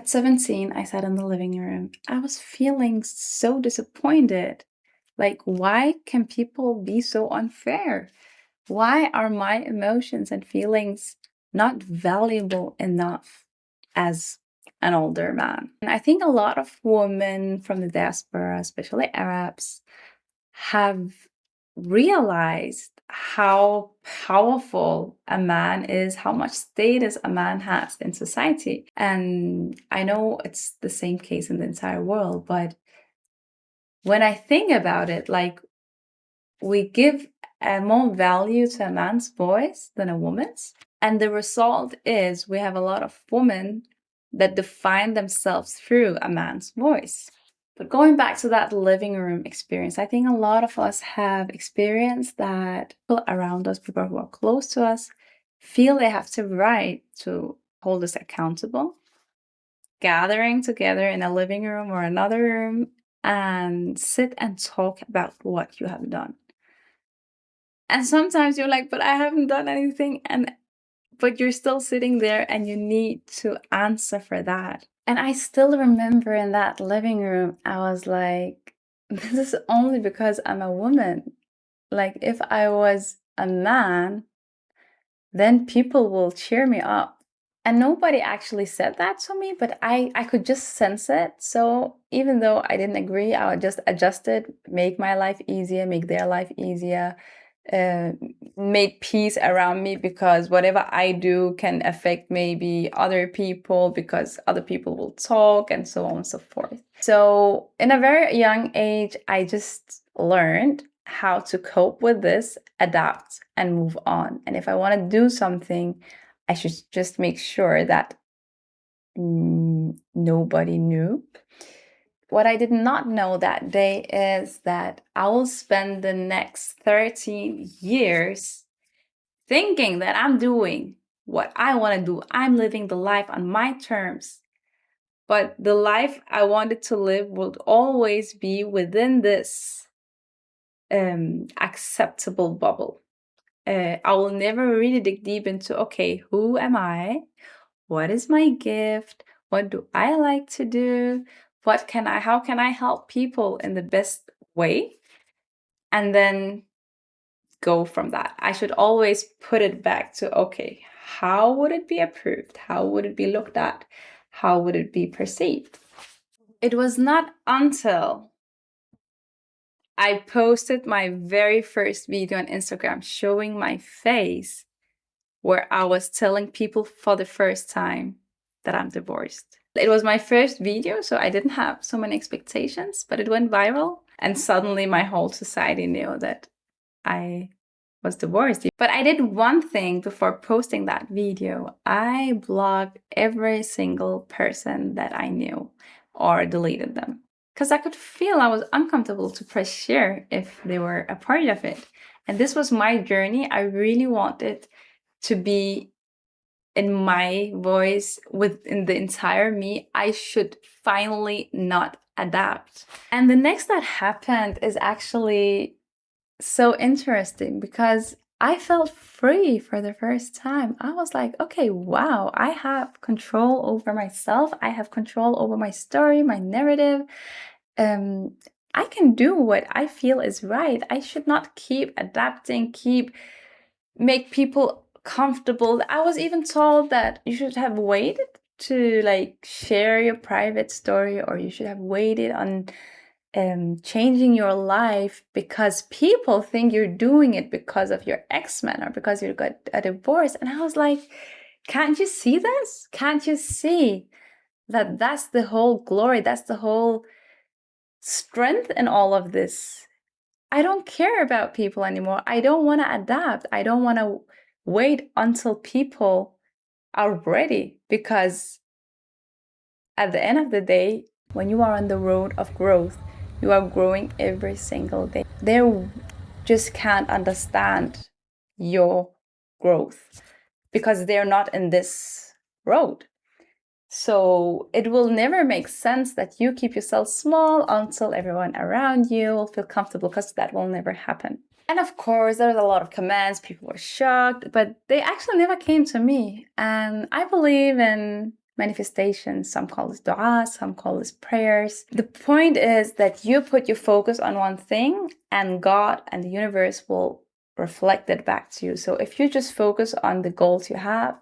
At 17, I sat in the living room. I was feeling so disappointed. Like, why can people be so unfair? Why are my emotions and feelings not valuable enough as an older man? And I think a lot of women from the diaspora, especially Arabs, have realized how powerful a man is, how much status a man has in society. And I know it's the same case in the entire world, but when I think about it, like, we give more value to a man's voice than a woman's. And the result is we have a lot of women that define themselves through a man's voice. But going back to that living room experience, I think a lot of us have experienced that people around us, people who are close to us, feel they have the right to hold us accountable, gathering together in a living room or another room and sit and talk about what you have done. And sometimes you're like, but I haven't done anything. But you're still sitting there and you need to answer for that. And I still remember in that living room, I was like, this is only because I'm a woman. Like, if I was a man, then people will cheer me up. And nobody actually said that to me, but I could just sense it. So even though I didn't agree, I would just adjust it, make my life easier, make their life easier, make peace around me, because whatever I do can affect maybe other people, because other people will talk and so on and so forth. So in a very young age, I just learned how to cope with this, adapt, and move on. And if I want to do something, I should just make sure that nobody knew. What I did not know that day is that I will spend the next 13 years thinking that I'm doing what I want to do. I'm living the life on my terms. But the life I wanted to live would always be within this acceptable bubble. I will never really dig deep into, okay, who am I? What is my gift? What do I like to do? How can I help people in the best way? And then go from that. I should always put it back to, okay, how would it be approved? How would it be looked at? How would it be perceived? It was not until I posted my very first video on Instagram showing my face where I was telling people for the first time that I'm divorced. It was my first video, so I didn't have so many expectations, but it went viral. And suddenly my whole society knew that I was divorced. But I did one thing before posting that video. I blocked every single person that I knew or deleted them, because I could feel I was uncomfortable to press share if they were a part of it. And this was my journey. I really wanted to be in my voice within the entire me. I should finally not adapt. And the next that happened is actually so interesting, because I felt free for the first time. I was like, okay, wow, I have control over myself. I have control over my story, my narrative. I can do what I feel is right. I should not keep adapting, make people comfortable. I was even told that you should have waited to like share your private story, or you should have waited on changing your life because people think you're doing it because of your ex-man or because you got a divorce. And I was like, can't you see this? Can't you see that that's the whole glory, that's the whole strength in all of this? I don't care about people anymore. I don't want to adapt. I don't want to wait until people are ready, because at the end of the day, when you are on the road of growth, you are growing every single day. They just can't understand your growth because they're not in this road. So it will never make sense that you keep yourself small until everyone around you will feel comfortable, because that will never happen. And of course, there's a lot of comments, people were shocked, but they actually never came to me. And I believe in manifestations. Some call it dua, some call it prayers. The point is that you put your focus on one thing, and God and the universe will reflect it back to you. So if you just focus on the goals you have,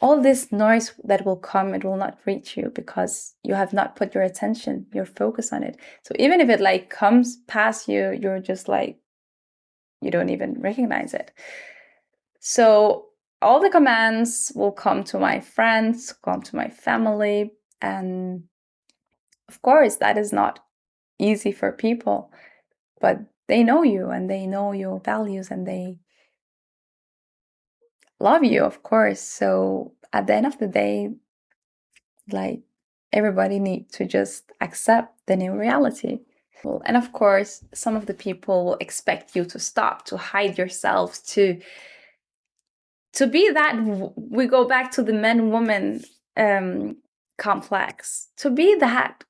all this noise that will come, it will not reach you, because you have not put your attention, your focus on it. So even if it like comes past you, you're just like, you don't even recognize it. So all the commands will come to my friends, come to my family. And of course, that is not easy for people, but they know you and they know your values and they love you, of course. So at the end of the day, like, everybody needs to just accept the new reality. And of course, some of the people will expect you to stop, to hide yourselves, to be that. We go back to the men-woman complex, to be that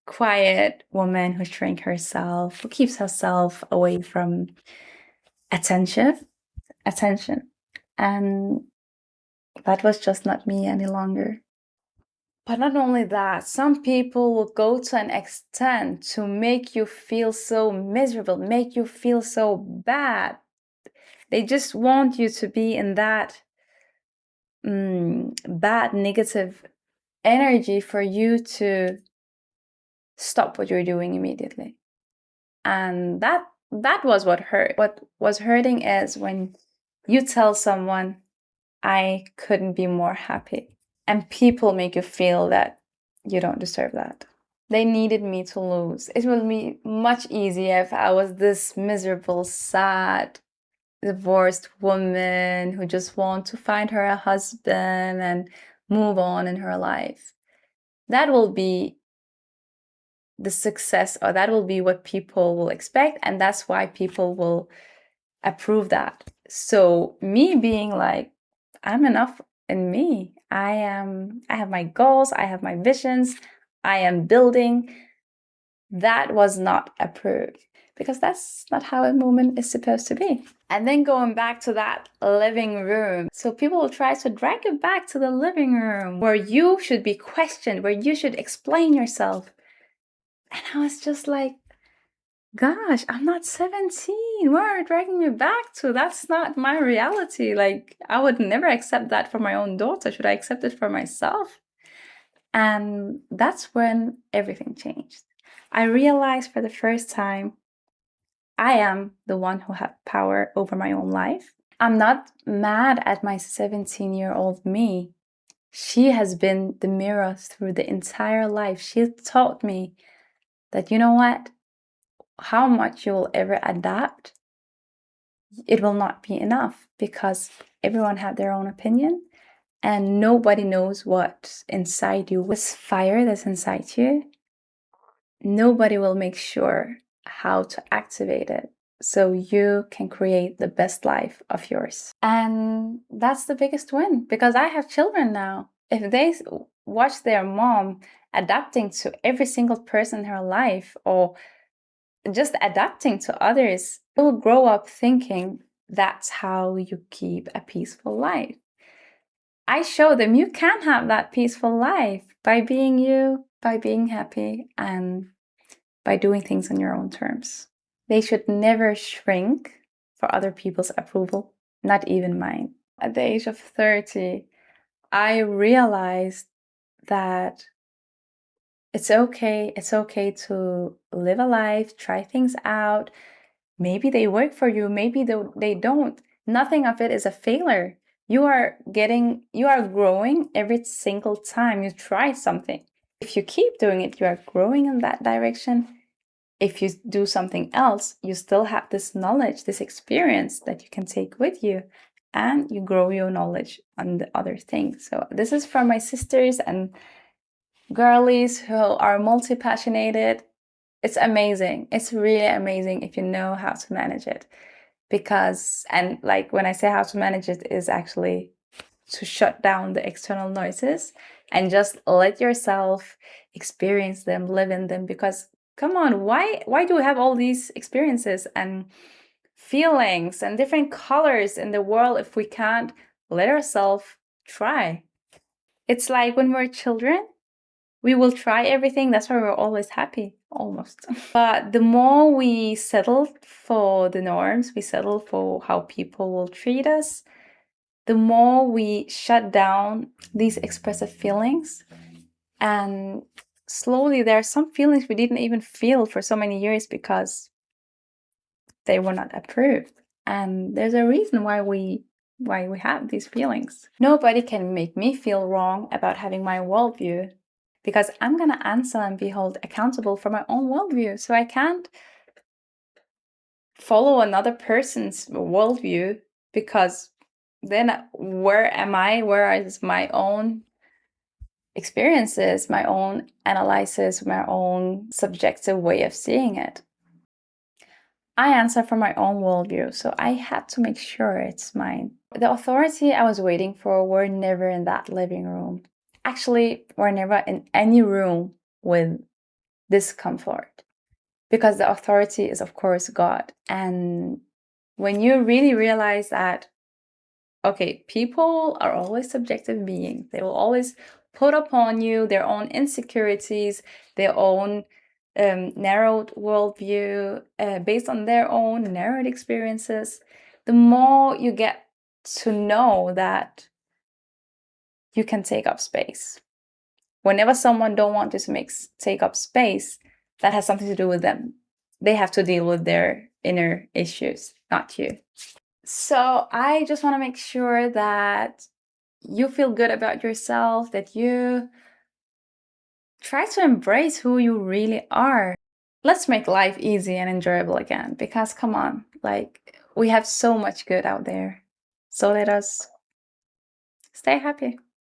quiet woman who shrinks herself, who keeps herself away from attention. And that was just not me any longer. But not only that, some people will go to an extent to make you feel so miserable, make you feel so bad. They just want you to be in that bad, negative energy for you to stop what you're doing immediately. And that was what hurt. What was hurting is when you tell someone, I couldn't be more happy, and people make you feel that you don't deserve that. They needed me to lose. It would be much easier if I was this miserable, sad, divorced woman who just wants to find her a husband and move on in her life. That will be the success, or that will be what people will expect, and that's why people will approve that. So me being like, I'm enough in me. I have my goals, I have my visions, I am building. That was not approved, because that's not how a woman is supposed to be. And then going back to that living room. So people will try to drag you back to the living room where you should be questioned, where you should explain yourself. And I was just like, gosh, I'm not 17. Where are you dragging me back to? That's not my reality. Like, I would never accept that for my own daughter. Should I accept it for myself? And that's when everything changed. I realized for the first time, I am the one who has power over my own life. I'm not mad at my 17-year-old me. She has been the mirror through the entire life. She taught me that, you know what? How much you will ever adapt, it will not be enough, because everyone has their own opinion and nobody knows what's inside you. This fire that's inside you, nobody will make sure how to activate it so you can create the best life of yours. And that's the biggest win, because I have children now. If they watch their mom adapting to every single person in her life, or just adapting to others, they will grow up thinking that's how you keep a peaceful life. I show them you can have that peaceful life by being you, by being happy, and by doing things on your own terms. They should never shrink for other people's approval, not even mine. At the age of 30, I realized that it's okay to live a life, try things out. Maybe they work for you, maybe they don't. Nothing of it is a failure. You are growing every single time you try something. If you keep doing it, you are growing in that direction. If you do something else, you still have this knowledge, this experience that you can take with you, and you grow your knowledge on the other things. So this is for my sisters and girlies who are multi-passionated. It's amazing. It's really amazing if you know how to manage it. Because, and like when I say how to manage it, is actually to shut down the external noises and just let yourself experience them, live in them. Because come on, why do we have all these experiences and feelings and different colors in the world if we can't let ourselves try? It's like when we're children, we will try everything. That's why we're always happy, almost. But the more we settle for the norms, we settle for how people will treat us, the more we shut down these expressive feelings. And slowly, there are some feelings we didn't even feel for so many years because they were not approved. And there's a reason why we have these feelings. Nobody can make me feel wrong about having my worldview, because I'm going to answer and be held accountable for my own worldview. So I can't follow another person's worldview, because then where am I? Where is my own experiences, my own analysis, my own subjective way of seeing it? I answer for my own worldview, so I had to make sure it's mine. The authority I was waiting for were never in that living room. Actually, were never in any room with discomfort, because the authority is, of course, God. And when you really realize that, okay, people are always subjective beings, they will always put upon you their own insecurities, their own narrowed worldview, based on their own narrowed experiences. The more you get to know that you can take up space. Whenever someone don't want you to take up space, that has something to do with them. They have to deal with their inner issues, not you. So I just want to make sure that you feel good about yourself, that you try to embrace who you really are. Let's make life easy and enjoyable again, because come on, like, we have so much good out there. So let us stay happy.